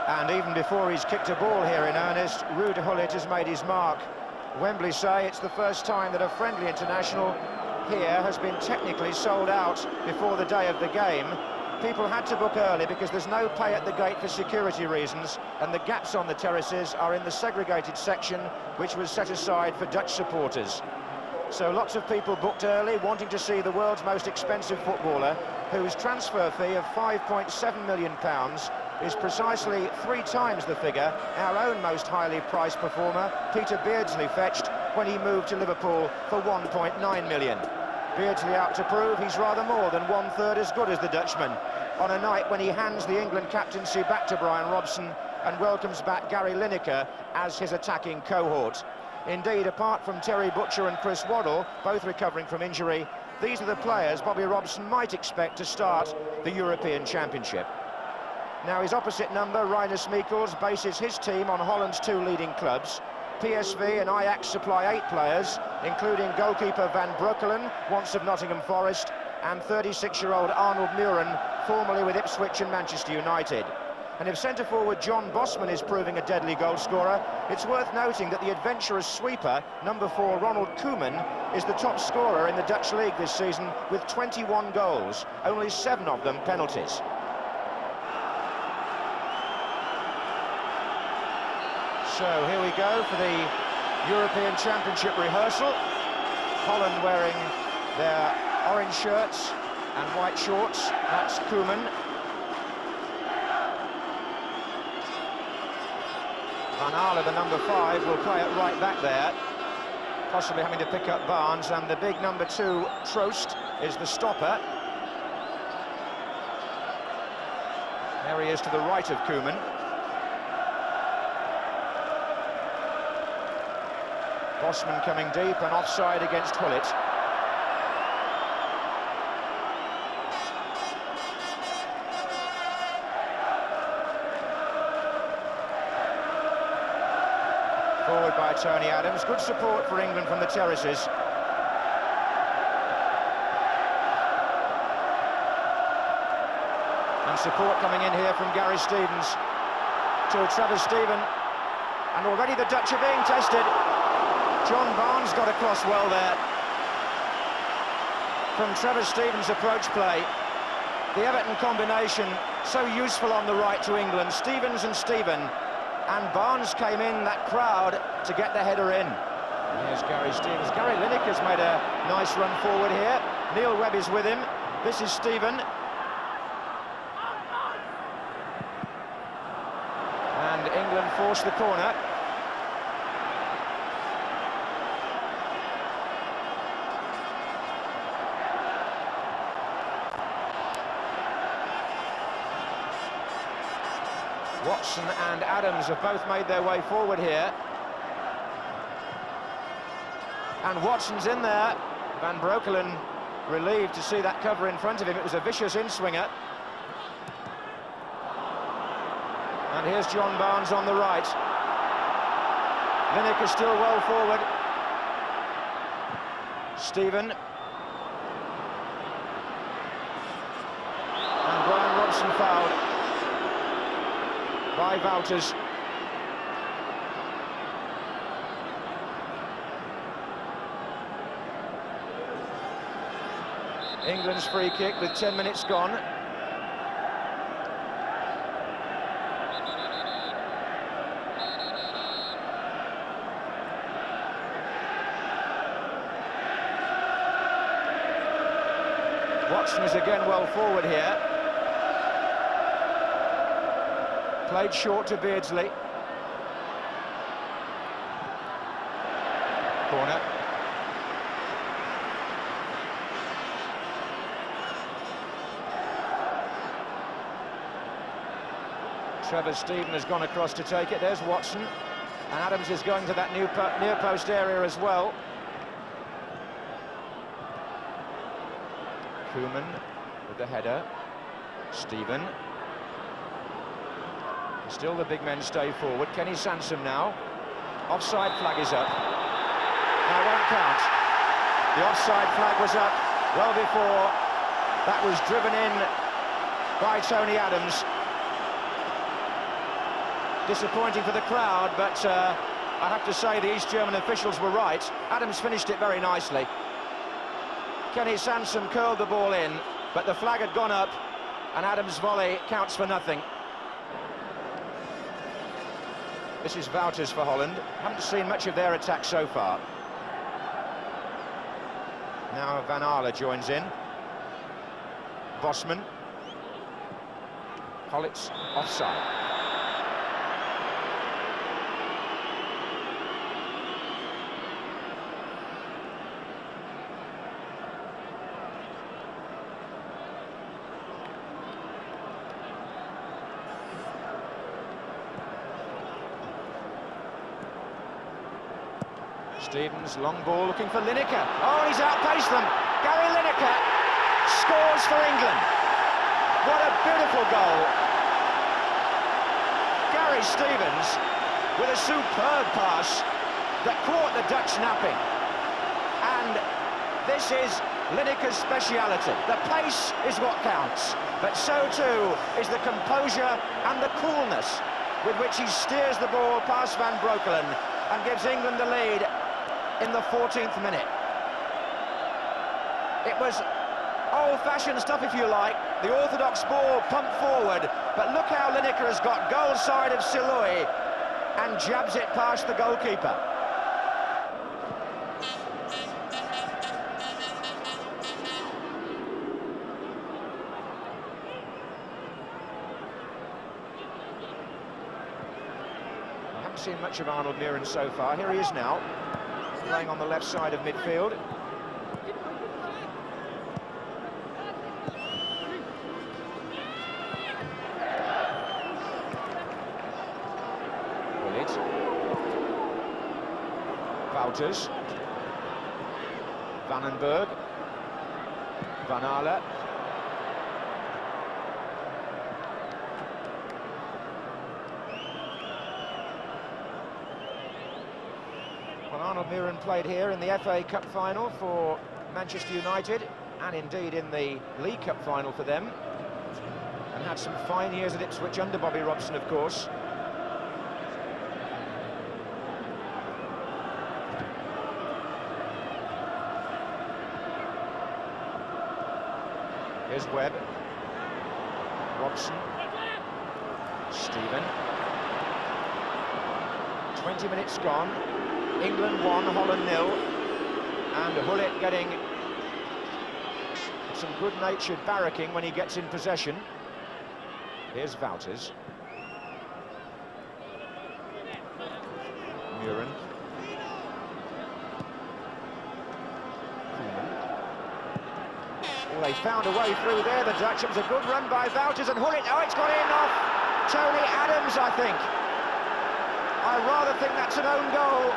And even before he's kicked a ball here in earnest, Rууд Gullit has made his mark. Wembley say it's the first time that a friendly international here has been technically sold out before the day of the game. People had to book early because there's no pay at the gate for security reasons, and the gaps on the terraces are in the segregated section, which was set aside for Dutch supporters. So lots of people booked early, wanting to see the world's most expensive footballer, whose transfer fee of £5.7 million is precisely 3 times the figure our own most highly priced performer, Peter Beardsley, fetched when he moved to Liverpool for £1.9 million. Beardsley out to prove he's rather more than 1/3 as good as the Dutchman, on a night when he hands the England captaincy back to Brайян Робсон and welcomes back Garri Lineker as his attacking cohort. Indeed, apart from Terry Butcher and Chris Waddle, both recovering from injury, these are the players Bobby Robson might expect to start the European Championship. Now, his opposite number, Rинус Mихелс, bases his team on Holland's 2 leading clubs. PSV and Ajax supply 8 players, including goalkeeper Van Brёkelen, once of Nottingham Forest, and 36-year-old Arnold Muren, formerly with Ipswich and Manchester United. And if centre-forward John Bosman is proving a deadly goalscorer, it's worth noting that the adventurous sweeper, number 4 Ronald Kumman, is the top scorer in the Dutch league this season with 21 goals, only 7 of them penalties. So here we go for the European Championship rehearsal. Holland wearing their orange shirts and white shorts. That's Koeman. Van Aale, the number 5, will play it right back there, possibly having to pick up Barnes, and the big number 2, Troost, is the stopper. There he is to the right of Koeman. Bosman coming deep and offside against Gullit. Forward by Tony Adams. Good support for England from the terraces. And support coming in here from Gary Stevens to Trevor Steven. And already the Dutch are being tested. John Barn's got across well there from Trevor Stevens' approach play. The Everton combination so useful on the right to England. Stevens and Steven, and Barnes came in that crowd to get the header in. And here's Gary Stevens. Garri Lineker's made a nice run forward here. Neil Webb is with him. This is Steven. And England force the corner. Watson and Adams have both made their way forward here. And Watson's in there. Van Brooklyn relieved to see that cover in front of him. It was a vicious in-swinger. And here's John Barnes on the right. Lineker still well forward. Steven. And Brайян Робson fouled by Wouters. England's free kick with 10 minutes gone. Watson is again well forward here. Played short to Beardsley. Corner. Trevor Steven has gone across to take it. There's Watson. And Adams is going to that new near post area as well. Koeman with the header. Steven. Still the big men stay forward. Kenny Sansom now. Offside flag is up. Now, it won't count. The offside flag was up well before that was driven in by Tony Adams. Disappointing for the crowd, but I have to say the East German officials were right. Adams finished it very nicely. Kenny Sansom curled the ball in, but the flag had gone up, and Adams' volley counts for nothing. This is Wouters for Holland. Haven't seen much of their attack so far. Now Van Aale joins in. Bosman. Gullit's offside. Stevens, long ball, looking for Lineker. Oh, he's outpaced them. Garri Lineker scores for England. What a beautiful goal. Gary Stevens with a superb pass that caught the Dutch napping. And this is Lineker's speciality. The pace is what counts, but so too is the composure and the coolness with which he steers the ball past Van Brokelen and gives England the lead in the 14th minute. It was old-fashioned stuff, if you like, the orthodox ball pumped forward, but look how Lineker has got goal side of Siloi and jabs it past the goalkeeper. I haven't seen much of Arnold Muren so far. Here he is now, playing on the left side of midfield. Gullit. Wouters. Vandenberg. Van Aale. Arnold Muren played here in the FA Cup final for Manchester United, and indeed in the League Cup final for them, and had some fine years at Ipswich under Bobby Robson, of course. Here's Webb. Robson. Stephen. 20 minutes gone. England 1, Holland 0, and Gullit getting some good-natured barracking when he gets in possession. Here's Wouters. Muren. Koeman. Well, they found a way through there, the Dutch. It was a good run by Wouters, and Gullit, oh, it's gone in off Tony Adams, I think. I rather think that's an own goal.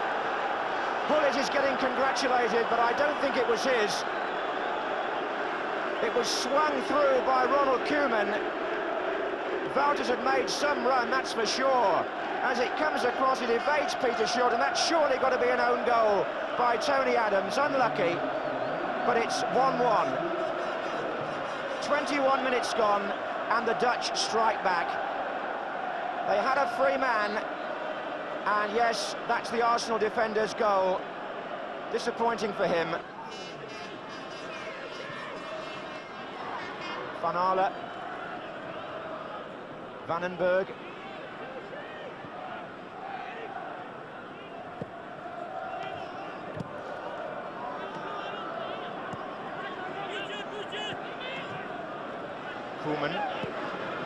Gullit is getting congratulated, but I don't think it was his. It was swung through by Ronald Koeman. Wouters had made some run, that's for sure. As it comes across, it evades Peter Shilton, and that's surely got to be an own goal by Tony Adams. Unlucky, but it's 1-1. 21 minutes gone, and the Dutch strike back. They had a free man, and yes, that's the Arsenal defender's goal. Disappointing for him. Van Aale. Vandenberg. Koeman.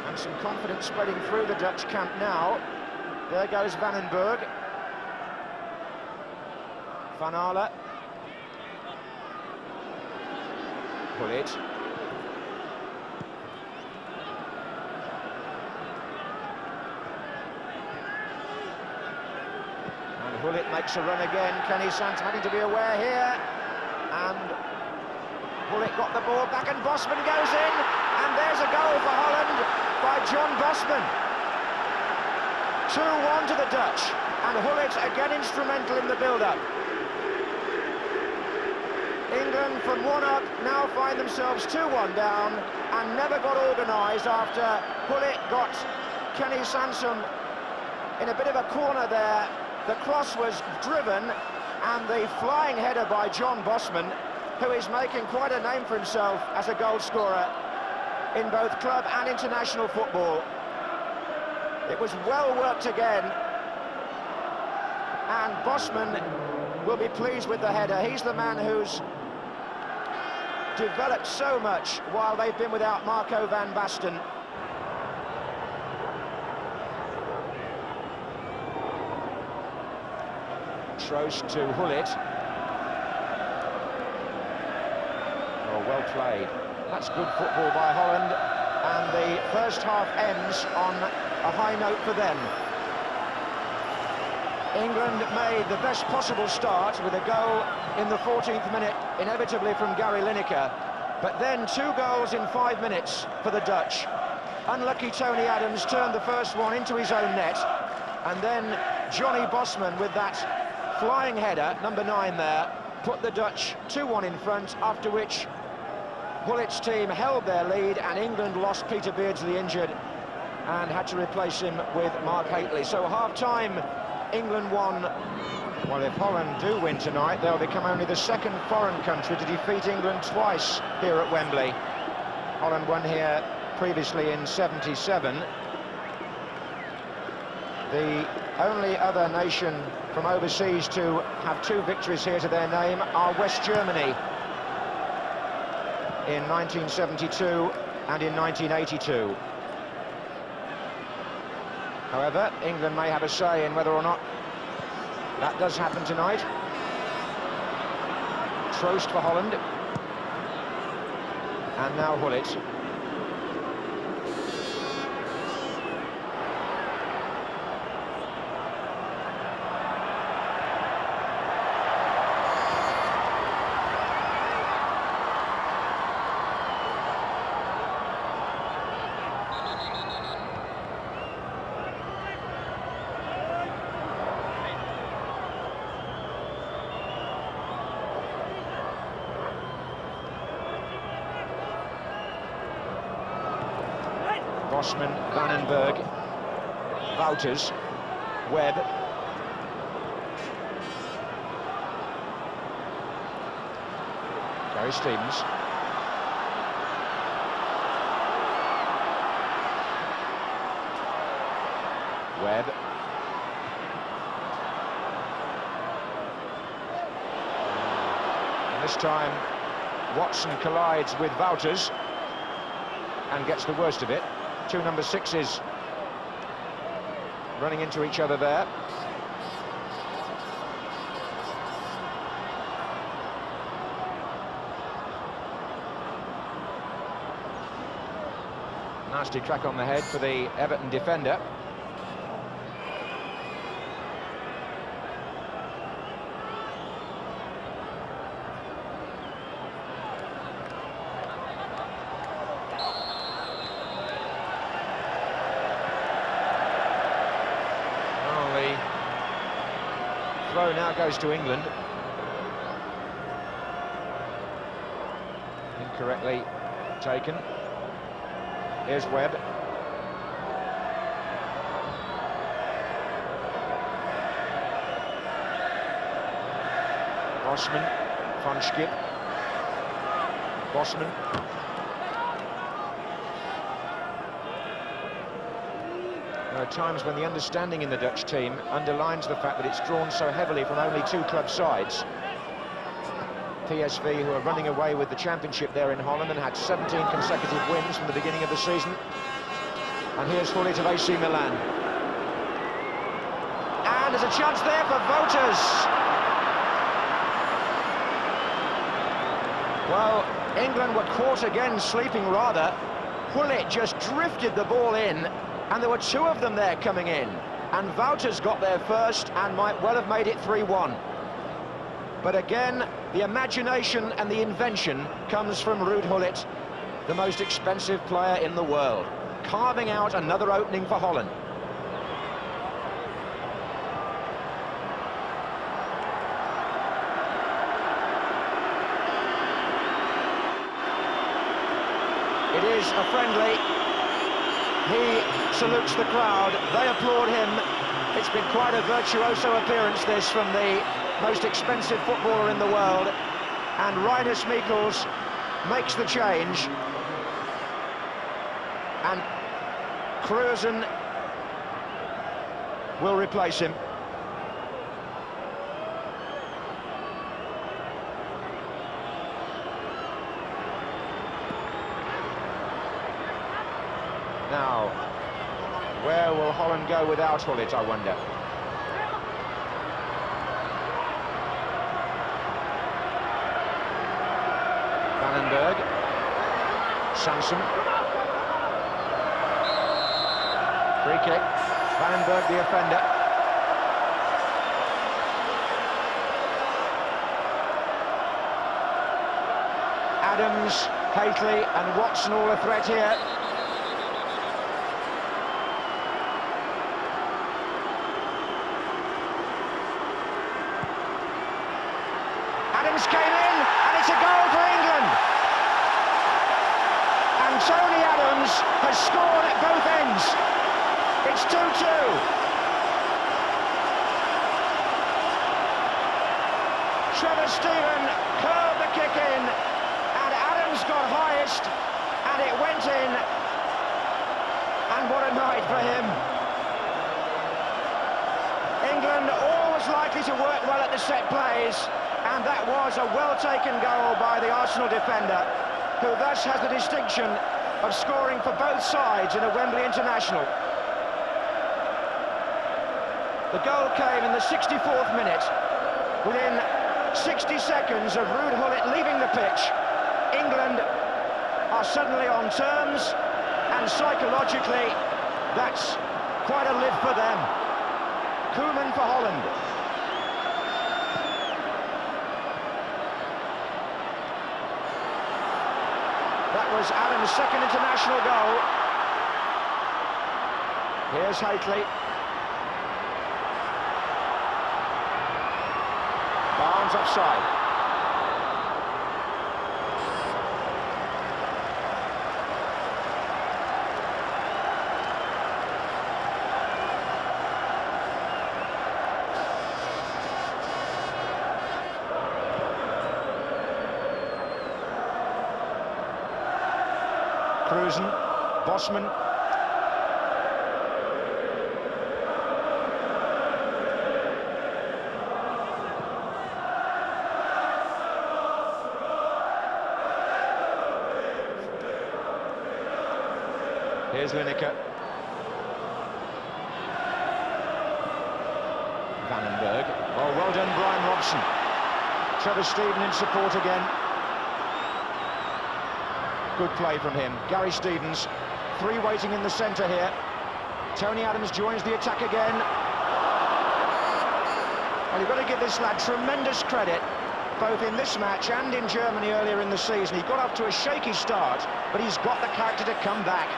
And some confidence spreading through the Dutch camp now. There goes Vandenberg. Van Aale. Gullit. And Gullit makes a run again. Kenny Sansom having to be aware here. And Gullit got the ball back, and Bosman goes in. And there's a goal for Holland by John Bosman. 2-1 to the Dutch, and Gullit again instrumental in the build-up. England from 1 up now find themselves 2-1 down and never got organised after Gullit got Kenny Sansom in a bit of a corner there. The cross was driven, and the flying header by John Bosman, who is making quite a name for himself as a goal scorer in both club and international football. It was well worked again, and Bosman will be pleased with the header. He's the man who's developed so much while they've been without Marco van Basten. Troost to Gullit. Oh, well played. That's good football by Holland, and the first half ends on a high note for them. England made the best possible start with a goal in the 14th minute, inevitably from Garri Lineker, but then 2 goals in 5 minutes for the Dutch. Unlucky Tony Adams turned the first one into his own net, and then Johnny Bosman with that flying header, number 9 there, put the Dutch 2-1 in front, after which Gullit's team held their lead, and England lost Peter Beardsley injured and had to replace him with Mark Hateley. So half-time, England won. Well, if Holland do win tonight, they'll become only the second foreign country to defeat England twice here at Wembley. Holland won here previously in '77. The only other nation from overseas to have 2 victories here to their name are West Germany in 1972 and in 1982. However, England may have a say in whether or not that does happen tonight. Troost for Holland. And now Gullit. Bosman, Vandenberg, Wouters, Webb. Gary Stevens. Webb. And this time, Watson collides with Wouters and gets the worst of it. 2 number 6s running into each other there. Nasty crack on the head for the Everton defender. Throw now goes to England. Incorrectly taken. Here's Webb. Bosman, Van Schip. Bosman. There are times when the understanding in the Dutch team underlines the fact that it's drawn so heavily from only 2 club sides. PSV, who are running away with the championship there in Holland and had 17 consecutive wins from the beginning of the season. And here's Gullit of AC Milan. And there's a chance there for Wouters. Well, England were caught again sleeping rather. Gullit just drifted the ball in, and there were 2 of them there coming in, and Wouters got there first and might well have made it 3-1. But again, the imagination and the invention comes from Rууд Gullit, the most expensive player in the world, carving out another opening for Holland. It is a friendly. He salutes the crowd, they applaud him, It's been quite a virtuoso appearance, this, from the most expensive footballer in the world. And Rinus Mihels makes the change. And Kreuzen will replace him. Now, where will Holland go without Gullit, I wonder? Vandenberg, Sanson, free kick, Vandenberg the offender. Adams, Haitley and Watson all a threat here. Adams came in, and it's a goal for England. And Tony Adams has scored at both ends. It's 2-2. Trevor Steven curled the kick in, and Adams got highest, and it went in. And what a night for him. England always likely to work well at the set plays. And that was a well-taken goal by the Arsenal defender, who thus has the distinction of scoring for both sides in a Wembley international. The goal came in the 64th minute. Within 60 seconds of Rууд Gullit leaving the pitch, England are suddenly on terms, and psychologically, that's quite a lift for them. Koeman for Holland. That was Adams' second international goal. Here's Haitley. Barnes offside. Kreuzen, Bosman. Here's Lineker. Vandenberg. Oh, well done, Braian Робсон. Trevor Steven in support again. Good play from him. Gary Stevens, three waiting in the centre here. Tony Adams joins the attack again. Well, you've got to give this lad tremendous credit, both in this match and in Germany earlier in the season. He got off to a shaky start, but he's got the character to come back.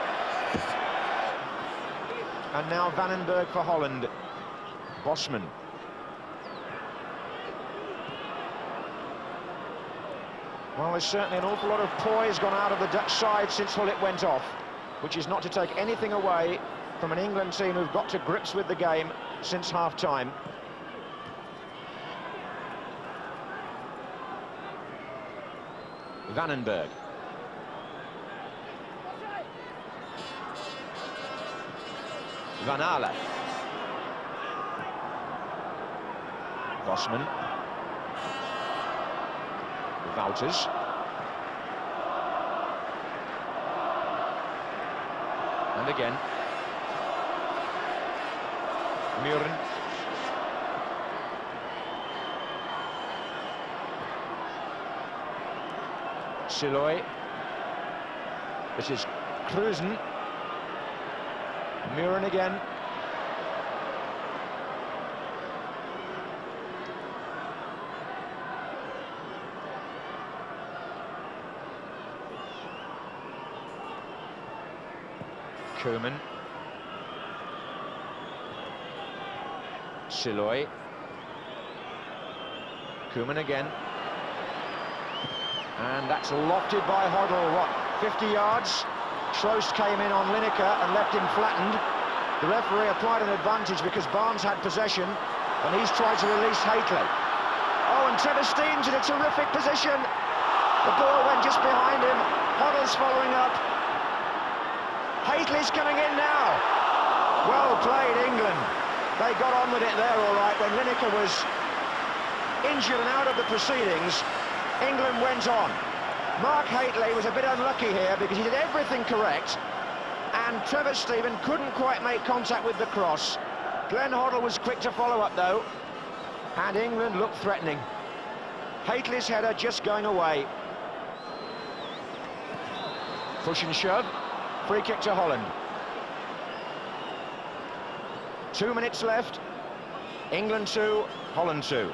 And now Vandenberg for Holland. Bosman. Well, there's certainly an awful lot of poise gone out of the Dutch side since Gullit went off, which is not to take anything away from an England team who've got to grips with the game since half-time. Vandenberg. Van Aale. Bosman. Wouters. And again. Muren. Siloy. This is Kreuzen. Muren again. Koeman. Siloy. Koeman again. And that's lofted by Hoddle, what, 50 yards? Troost came in on Lineker and left him flattened. The referee applied an advantage because Barnes had possession, and he's tried to release Hateley. Oh, and Trevor Steven's in a terrific position. The ball went just behind him. Hoddle's following up. Hateley's coming in now. Well played, England. They got on with it there all right. When Lineker was injured and out of the proceedings, England went on. Mark Hateley was a bit unlucky here because he did everything correct, and Trevor Steven couldn't quite make contact with the cross. Glenn Hoddle was quick to follow up though, and England looked threatening. Hateley's header just going away. Push and shove. Free kick to Holland. 2 minutes left. England 2, Holland 2.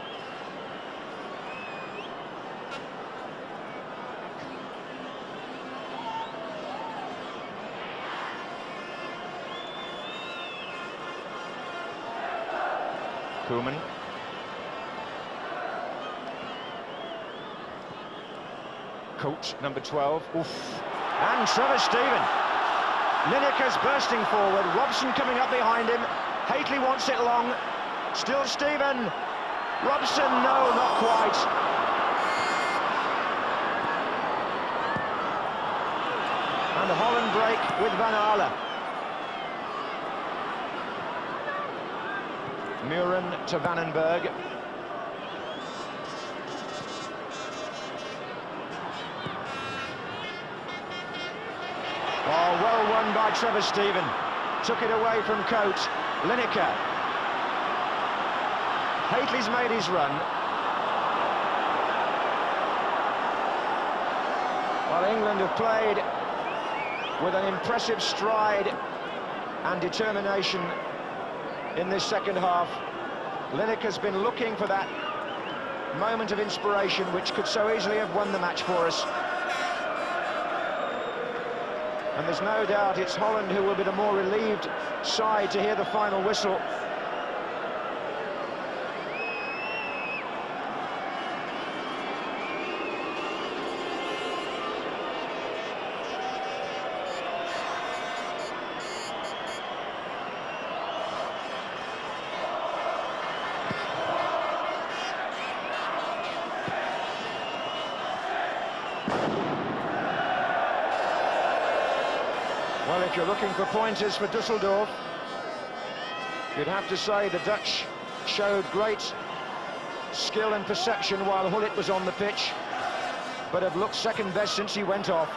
Koeman. Coach, number 12. Oof. And Trevor Steven. Lineker's bursting forward. Robson coming up behind him. Hateley wants it long. Still Steven. Robson, no, not quite. And the Holland break with Van Aale. Muren to Vandenberg. Oh, well won by Trevor Steven. Took it away from Coates. Lineker. Hateley's made his run. Well, England have played with an impressive stride and determination in this second half. Lineker's been looking for that moment of inspiration which could so easily have won the match for us. And there's no doubt it's Holland who will be the more relieved side to hear the final whistle. Well, if you're looking for pointers for Dusseldorf, you'd have to say the Dutch showed great skill and perception while Gullit was on the pitch, but have looked second best since he went off.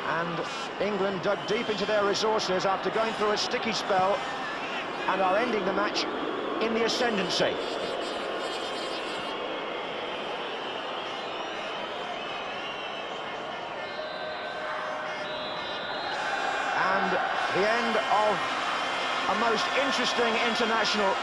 And England dug deep into their resources after going through a sticky spell and are ending the match in the ascendancy. The end of a most interesting international